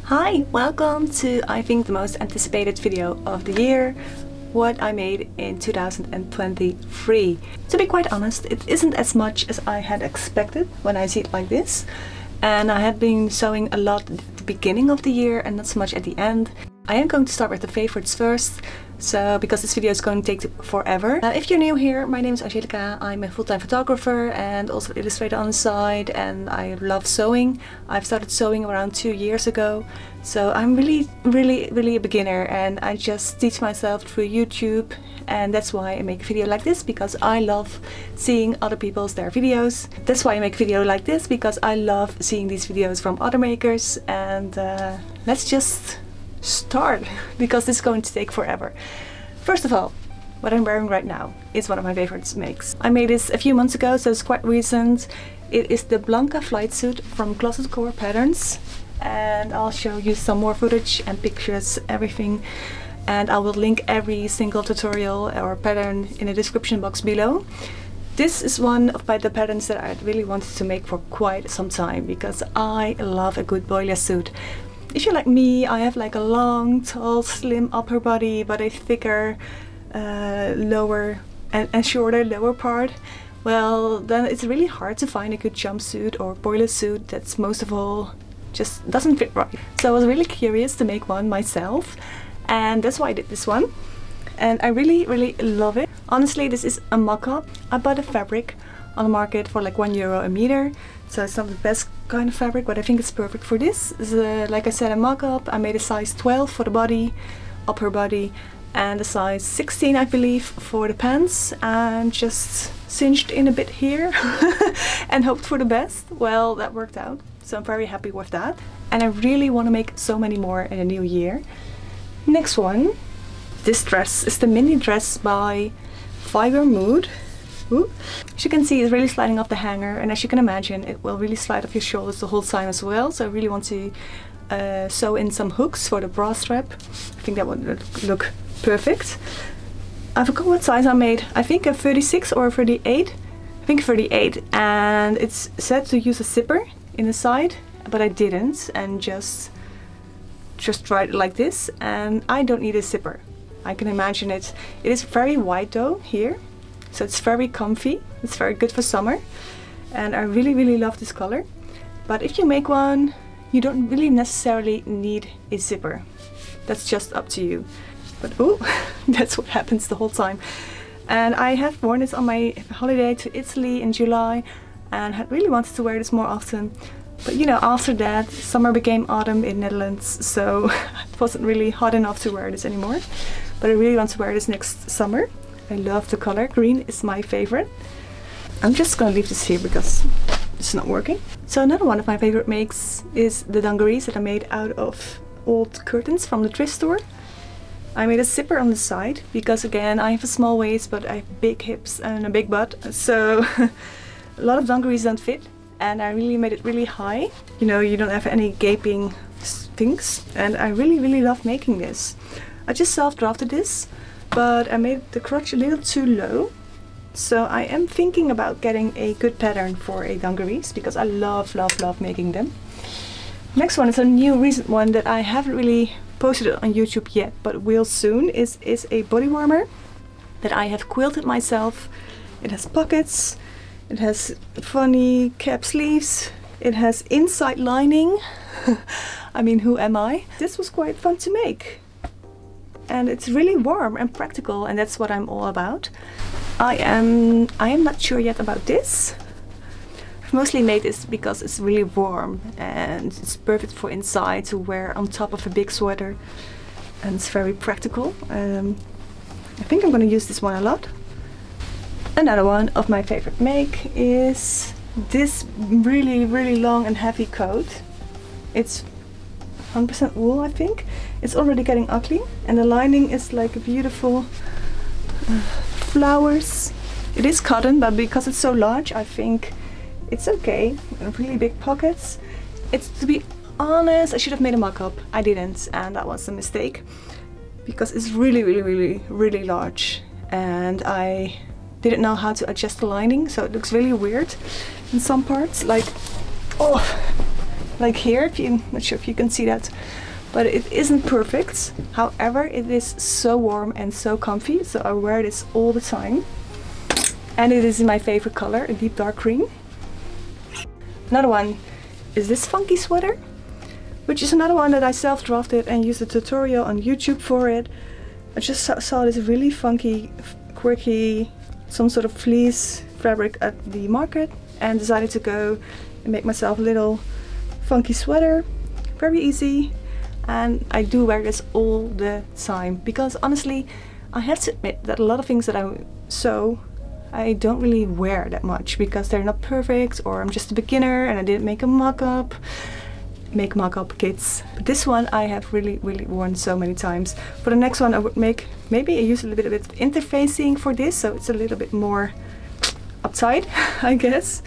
Hi, welcome to I think the most anticipated video of the year, what I made in 2023. To be quite honest, it isn't as much as I had expected when I see it like this, and I had been sewing a lot at the beginning of the year and not so much at the end. I am going to start with the favorites first, so because this video is going to take forever. If you're new here, my name is Angelica. I'm a full-time photographer and also illustrator on the side, and I love sewing. I've started sewing around 2 years ago, so I'm really a beginner, and I just teach myself through YouTube, and that's why I make a video like this, because I love seeing other people's videos. That's why I make a video like this, because I love seeing these videos from other makers, and let's just start, because this is going to take forever. First of all, what I'm wearing right now is one of my favorite makes. I made this a few months ago, so it's quite recent. It is the Blanca flight suit from Closet Core Patterns, and I'll show you some more footage and pictures, everything, and I will link every single tutorial or pattern in the description box below. This is one of the patterns that I really wanted to make for quite some time, because I love a good boiler suit. If you're like me, I have like a long, tall, slim upper body, but a thicker lower and shorter lower part. Well, then it's really hard to find a good jumpsuit or boiler suit that's most of all just doesn't fit right. So I was really curious to make one myself, and that's why I did this one. And I really love it. Honestly, this is a mock-up. I bought the fabric on the market for like €1 a meter, so it's not the best kind of fabric, but I think it's perfect for this. It's like I said, a mock-up. I made a size 12 for the body, upper body, and a size 16 I believe for the pants, and just cinched in a bit here and hoped for the best. Well, that worked out, so I'm very happy with that, and I really want to make so many more in the new year. Next one, this dress is the mini dress by Fibre Mood. Ooh. As you can see, it's really sliding off the hanger, and as you can imagine, it will really slide off your shoulders the whole time as well. So I really want to sew in some hooks for the bra strap. I think that would look perfect. I forgot what size I made. I think a 36 or a 38. I think 38, and it's said to use a zipper in the side, but I didn't, and just tried it like this, and I don't need a zipper. I can imagine it. It is very wide though here. So it's very comfy, it's very good for summer, and I really love this color. But if you make one, you don't really necessarily need a zipper. That's just up to you. But oh, that's what happens the whole time. And I have worn this on my holiday to Italy in July, and had really wanted to wear this more often. But you know, after that, summer became autumn in Netherlands, so it wasn't really hot enough to wear this anymore. But I really want to wear this next summer. I love the color. Green is my favorite. I'm just gonna leave this here because it's not working. So another one of my favorite makes is the dungarees that I made out of old curtains from the thrift store. I made a zipper on the side because, again, I have a small waist, but I have big hips and a big butt, so a lot of dungarees don't fit, and I really made it really high. You know, you don't have any gaping things, and I really love making this. I just self-drafted this, but I made the crotch a little too low, so I am thinking about getting a good pattern for a dungarees, because I love making them. Next one is a new recent one that I haven't really posted it on YouTube yet, but will soon. Is a body warmer that I have quilted myself. It has pockets, it has funny cap sleeves, it has inside lining. I mean, who am I? This was quite fun to make. And it's really warm and practical, and that's what I'm all about. I am not sure yet about this. I've mostly made this because it's really warm and it's perfect for inside to wear on top of a big sweater, and it's very practical. I think I'm going to use this one a lot. Another one of my favorite make is this really long and heavy coat. It's 100% wool, I think. It's already getting ugly, and the lining is like a beautiful flowers. It is cotton, but because it's so large, I think it's okay. Really big pockets. It's, to be honest, I should have made a mock-up. I didn't, and that was a mistake, because it's really large, and I didn't know how to adjust the lining, so it looks really weird in some parts. Like like here, if you, not sure if you can see that, but it isn't perfect. However, it is so warm and so comfy, so I wear this all the time. And it is in my favorite color, a deep dark green. Another one is this funky sweater, which is another one that I self-drafted and used a tutorial on YouTube for it. I just saw this really funky, quirky, some sort of fleece fabric at the market and decided to go and make myself a little funky sweater. Very easy, and I do wear this all the time because honestly I have to admit that a lot of things that I sew I don't really wear that much because they're not perfect, or I'm just a beginner and I didn't make a mock-up kits. But this one I have really worn so many times. For the next one I would make, maybe I use a little bit of interfacing for this, so it's a little bit more uptight, I guess.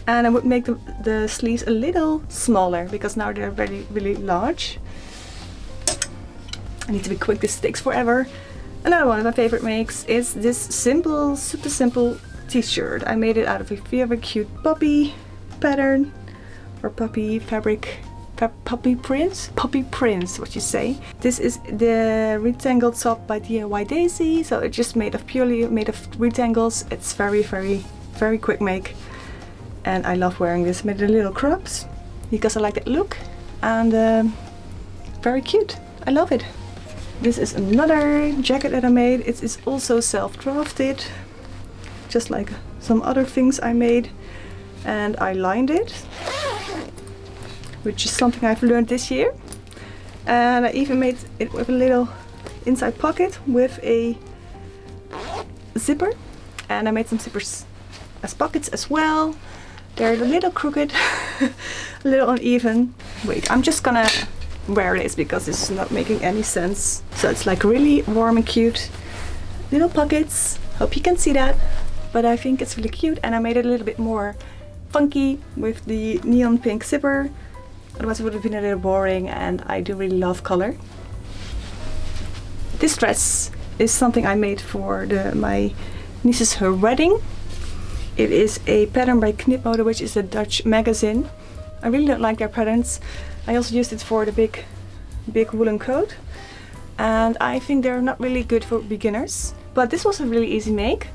And I would make the sleeves a little smaller because now they're really large. I need to be quick, this takes forever. Another one of my favorite makes is this simple, super simple t-shirt. I made it out of a very cute puppy pattern, or puppy fabric, puppy prints, what you say. This is the rectangle top by DIY Daisy, so it's just purely made of rectangles. It's very quick make, and I love wearing this. I made the little crops because I like that look, and very cute. I love it. This is another jacket that I made. It is also self-drafted, just like some other things I made, and I lined it, which is something I've learned this year. And I even made it with a little inside pocket with a zipper, and I made some zippers as pockets as well. They're a little crooked, a little uneven. Wait, I'm just gonna wear this because this is not making any sense. So it's like really warm and cute. Little pockets, hope you can see that. But I think it's really cute, and I made it a little bit more funky with the neon pink zipper. Otherwise it would have been a little boring, and I do really love color. This dress is something I made for my niece's her wedding. It is a pattern by Knipmode, which is a Dutch magazine. I really don't like their patterns. I also used it for the big woolen coat, and I think they're not really good for beginners. But this was a really easy make.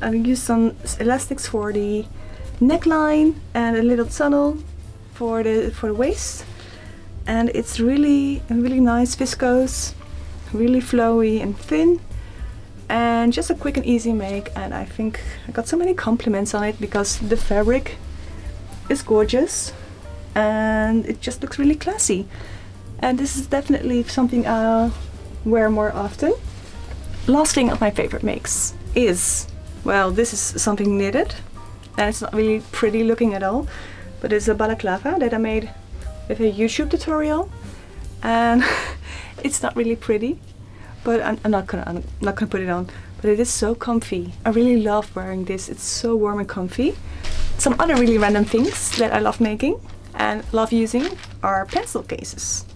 I used some elastics for the neckline and a little tunnel for the waist, and it's really nice viscose, really flowy and thin, and just a quick and easy make. And I think I got so many compliments on it because the fabric is gorgeous and it just looks really classy, and this is definitely something I'll wear more often. Last thing of my favorite makes is, well, this is something knitted, and it's not really pretty looking at all, but it's a balaclava that I made with a YouTube tutorial, and it's not really pretty, but I'm not gonna put it on. But it is so comfy. I really love wearing this. It's so warm and comfy. Some other really random things that I love making and love using are pencil cases.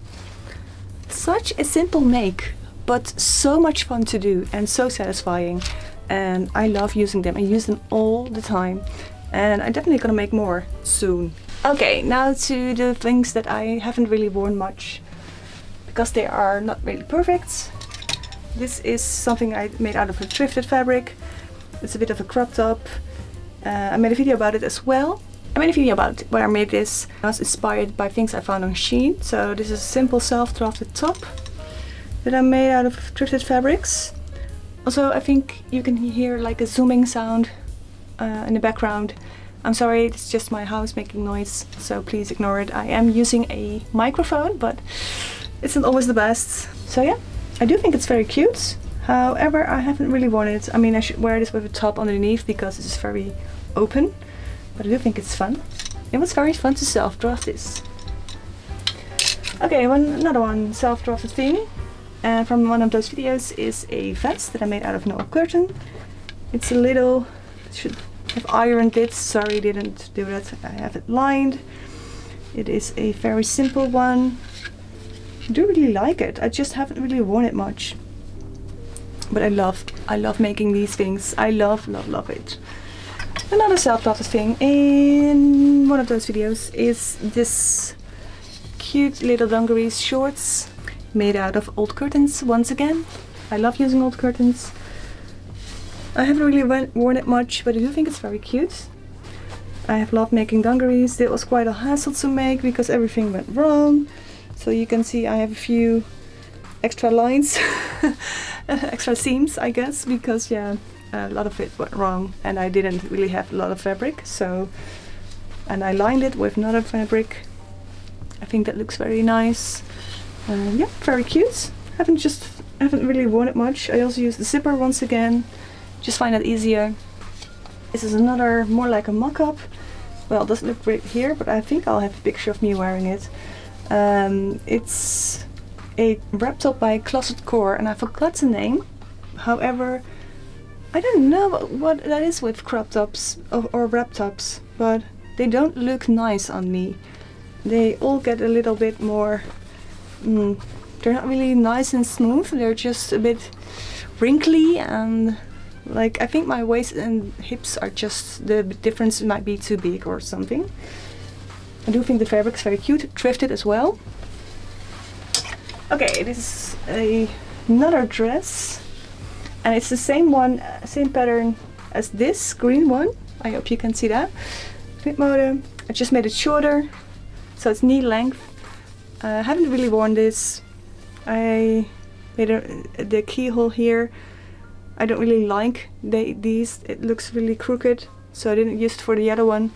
Such a simple make, but so much fun to do and so satisfying, and I love using them. I use them all the time, and I'm definitely gonna make more soon. Okay, now to the things that I haven't really worn much because they are not really perfect. This is something I made out of a thrifted fabric. It's a bit of a crop top. I made a video about it as well. I made a video about where I made this. I was inspired by things I found on Shein. So this is a simple self-drafted top that I made out of thrifted fabrics. Also, I think you can hear like a zooming sound in the background. I'm sorry, it's just my house making noise, so please ignore it. I am using a microphone, but it's not always the best. So yeah, I do think it's very cute. However, I haven't really worn it. I mean, I should wear this with a top underneath because it's very open, but I do think it's fun. It was very fun to self-draft this. Okay, another one self-drafted thing from one of those videos is a vest that I made out of Noel curtain. It's a little, should have ironed it, sorry didn't do that. I have it lined. It is a very simple one. I do really like it. I just haven't really worn it much. But I love making these things. I love it. Another self-taught thing in one of those videos is this cute little dungarees shorts made out of old curtains once again. I love using old curtains. I haven't really worn it much, but I do think it's very cute. I have loved making dungarees. It was quite a hassle to make because everything went wrong. So you can see I have a few extra lines, extra seams I guess, because yeah, a lot of it went wrong and I didn't really have a lot of fabric. So, and I lined it with another fabric. I think that looks very nice. Yeah, very cute. Haven't really worn it much. I also use the zipper once again. Just find that easier. This is another, more like a mock-up. Well, it doesn't look great here, but I think I'll have a picture of me wearing it. It's a wrap top by Closet Core, and I forgot the name. However, I don't know what that is with crop tops or wrap tops, but they don't look nice on me. They all get a little bit more... they're not really nice and smooth. They're just a bit wrinkly and... like, I think my waist and hips are just, the difference might be too big or something. I do think the fabric is very cute, thrifted as well. Okay, this is another dress. And it's the same one, same pattern as this green one. I hope you can see that. Mode. I just made it shorter, so it's knee length. I haven't really worn this. I made the keyhole here. I don't really like these. It looks really crooked, so I didn't use it for the other one,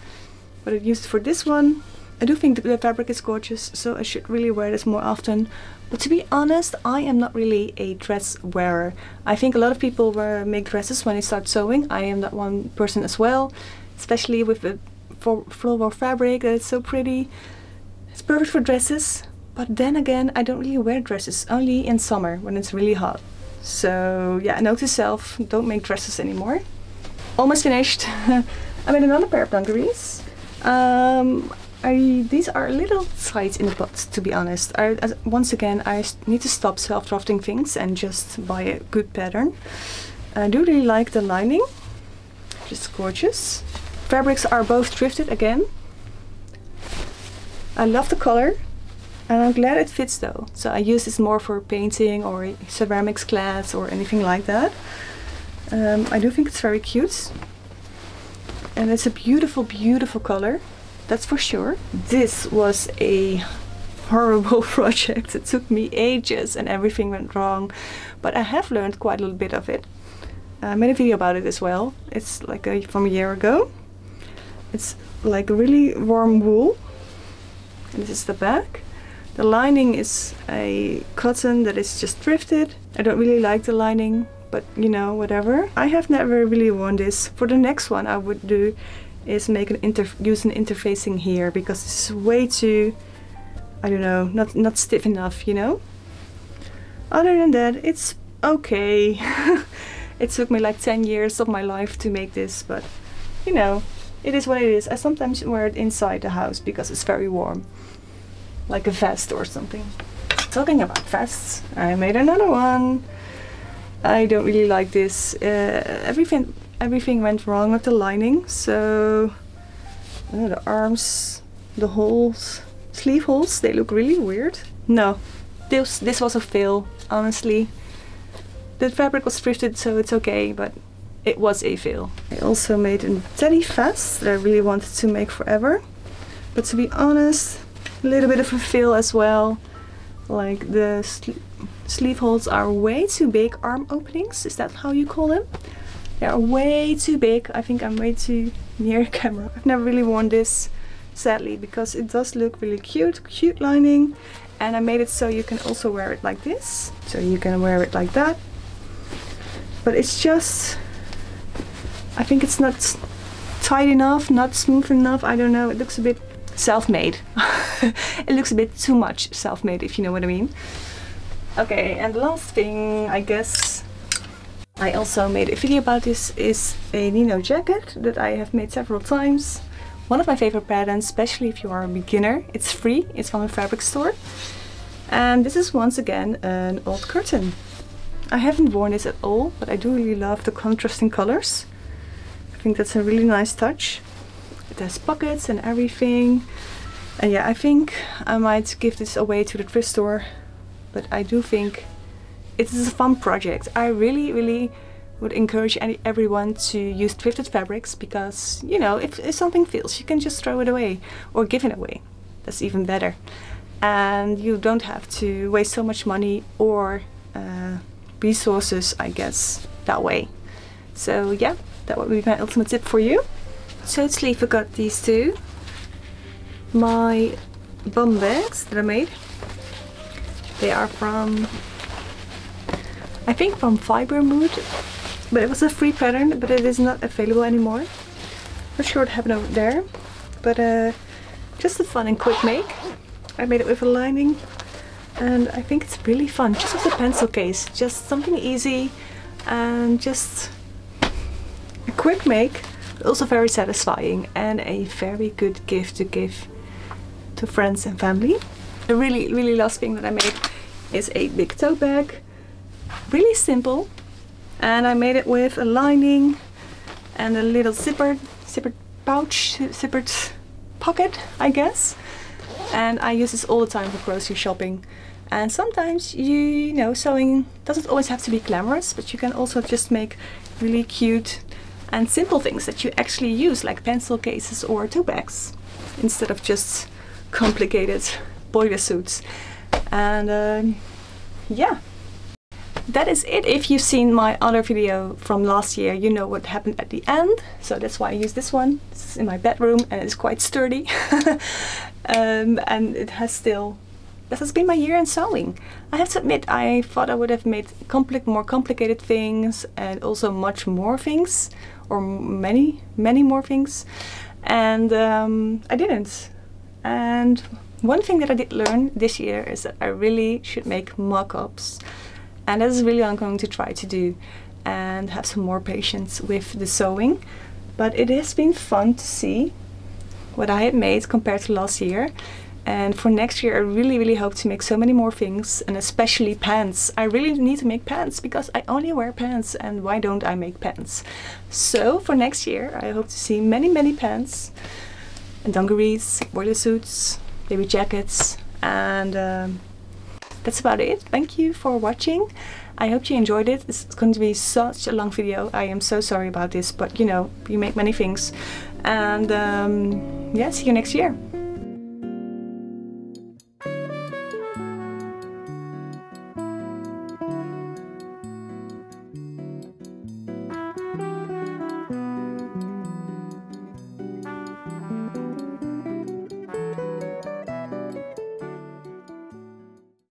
but I used it for this one. I do think the fabric is gorgeous, so I should really wear this more often. But to be honest, I am not really a dress wearer. I think a lot of people make dresses when they start sewing. I am that one person as well, especially with the floral fabric that is so pretty. It's perfect for dresses, but then again, I don't really wear dresses, only in summer when it's really hot. So yeah, note to self, don't make dresses anymore. Almost finished. I made another pair of dungarees. These are a little tight in the butt, to be honest. Once again, I need to stop self-drafting things and just buy a good pattern. I do really like the lining, just gorgeous. Fabrics are both thrifted again. I love the color. And I'm glad it fits though. So I use this more for painting or ceramics class or anything like that. I do think it's very cute. And it's a beautiful, beautiful color. That's for sure. This was a horrible project. It took me ages and everything went wrong. But I have learned quite a little bit of it. I made a video about it as well. It's like from a year ago. It's like really warm wool. And this is the back. The lining is a cotton that is just thrifted. I don't really like the lining, but you know, whatever. I have never really worn this. For the next one I would do is make use an interfacing here, because this is way too, I don't know, not stiff enough, you know. Other than that, it's okay. It took me like 10 years of my life to make this, but you know, it is what it is. I sometimes wear it inside the house because it's very warm. Like a vest or something. Talking about vests, I made another one. I don't really like this. Everything went wrong with the lining. So the arms, the holes, sleeve holes, they look really weird. No, this was a fail, honestly. The fabric was thrifted, so it's okay, but it was a fail. I also made a teddy vest that I really wanted to make forever. But to be honest, a little bit of a fail as well. Like the sleeve holes are way too big. Arm openings, is that how you call them? They are way too big. I think I'm way too near the camera. I've never really worn this, sadly, because it does look really cute. Cute lining. And I made it so you can also wear it like this. So you can wear it like that. But it's just, I think it's not tight enough, not smooth enough. I don't know, it looks a bit self-made. It looks a bit too much self-made, if you know what I mean. Okay, and the last thing, I guess, I also made a video about this, is a Nino jacket that I have made several times. One of my favorite patterns, especially if you are a beginner. It's free, it's from a fabric store. And this is once again an old curtain. I haven't worn this at all, but I do really love the contrasting colors. I think that's a really nice touch. It has pockets and everything. And yeah, I think I might give this away to the thrift store. But I do think it is a fun project. I really would encourage everyone to use thrifted fabrics because, you know, if something fails, you can just throw it away or give it away. That's even better. And you don't have to waste so much money or resources, I guess, that way. So yeah, that would be my ultimate tip for you. Sewed sleeve, I got these two. My bum bags that I made. They are from, I think from Fibre Mood, but it was a free pattern, but it is not available anymore. Not sure what happened over there, but just a fun and quick make. I made it with a lining, and I think it's really fun, just with a pencil case, just something easy and just a quick make, but also very satisfying and a very good gift to give to friends and family. The really last thing that I made is a big tote bag. Really simple, and I made it with a lining and a little zippered pouch, zippered pocket, I guess. And I use this all the time for grocery shopping. And sometimes you know, sewing doesn't always have to be glamorous, but you can also just make really cute and simple things that you actually use, like pencil cases or tote bags, instead of just complicated boiler suits. And yeah, that is it. If you've seen my other video from last year, you know what happened at the end, so that's why I use this one. This is in my bedroom and it's quite sturdy. And it has still, this has been my year in sewing. I have to admit, I thought I would have made more complicated things and also much more things, or many more things, and I didn't. And one thing that I did learn this year is that I really should make mock-ups, and that is really what I'm going to try to do, and have some more patience with the sewing. But it has been fun to see what I had made compared to last year, and for next year I really hope to make so many more things, and especially pants. I really need to make pants because I only wear pants, and why don't I make pants? So for next year I hope to see many pants and dungarees, boiler suits, baby jackets, and that's about it. Thank you for watching. I hope you enjoyed it. It's going to be such a long video. I am so sorry about this, but you know, you make many things. And yeah, see you next year.